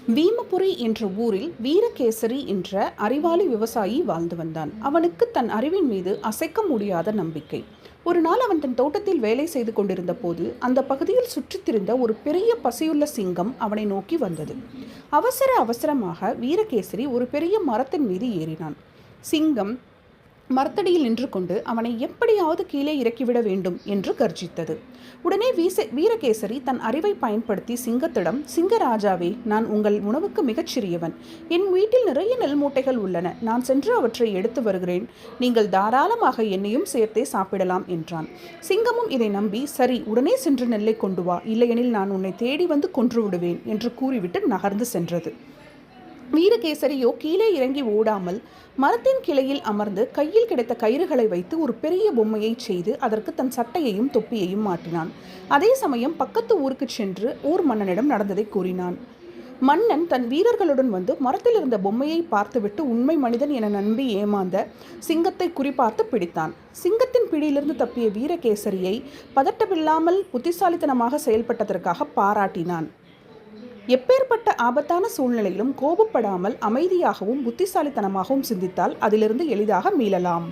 வீமபுரி என்ற ஊரில் வீரகேசரி என்ற அறிவாளி விவசாயி வாழ்ந்து வந்தான். அவனுக்கு தன் அறிவின் மீது அசைக்க முடியாத நம்பிக்கை. ஒரு நாள் அவன் தன் தோட்டத்தில் வேலை செய்து கொண்டிருந்த போது அந்த பகுதியில் சுற்றித் திரிந்த ஒரு பெரிய பசியுள்ள சிங்கம் அவனை நோக்கி வந்தது. அவசரமாக வீரகேசரி ஒரு பெரிய மரத்தின் மீது ஏறினான். சிங்கம் மரத்தடியில் நின்று கொண்டு அவனை எப்படியாவது கீழே இறக்கிவிட வேண்டும் என்று கர்ஜித்தது. உடனே வீரகேசரி தன் அறிவை பயன்படுத்தி சிங்கத்திடம், சிங்கராஜாவே, நான் உங்கள் உணவுக்கு மிகச் சிறியவன். என் வீட்டில் நிறைய நெல் மூட்டைகள் உள்ளன. நான் சென்று அவற்றை எடுத்து வருகிறேன். நீங்கள் தாராளமாக என்னையும் சேர்த்தே சாப்பிடலாம் என்றான். சிங்கமும் இதை நம்பி, சரி, உடனே சென்று நெல்லை கொண்டு வா, இல்லையெனில் நான் உன்னை தேடி வந்து கொன்று விடுவேன் என்று கூறிவிட்டு நகர்ந்து சென்றது. வீரகேசரியோ கீழே இறங்கி ஓடாமல் மரத்தின் கிளையில் அமர்ந்து கையில் கிடைத்த கயிறுகளை வைத்து ஒரு பெரிய பொம்மையை செய்து அதற்கு தன் சட்டையையும் தொப்பியையும் மாட்டினான். அதே சமயம் பக்கத்து ஊருக்கு சென்று ஊர் மன்னனிடம் நடந்ததை கூறினான். மன்னன் தன் வீரர்களுடன் வந்து மரத்தில் இருந்த பொம்மையை பார்த்துவிட்டு உண்மை மனிதன் என நம்பி ஏமாந்த சிங்கத்தை குறிப்பார்த்து பிடித்தான். சிங்கத்தின் பிடியிலிருந்து தப்பிய வீரகேசரியை பதட்டமில்லாமல் புத்திசாலித்தனமாக செயல்பட்டதற்காக பாராட்டினான். எப்பேற்பட்ட ஆபத்தான சூழ்நிலையிலும் கோபப்படாமல் அமைதியாகவும் புத்திசாலித்தனமாகவும் சிந்தித்தால் அதிலிருந்து எளிதாக மீளலாம்.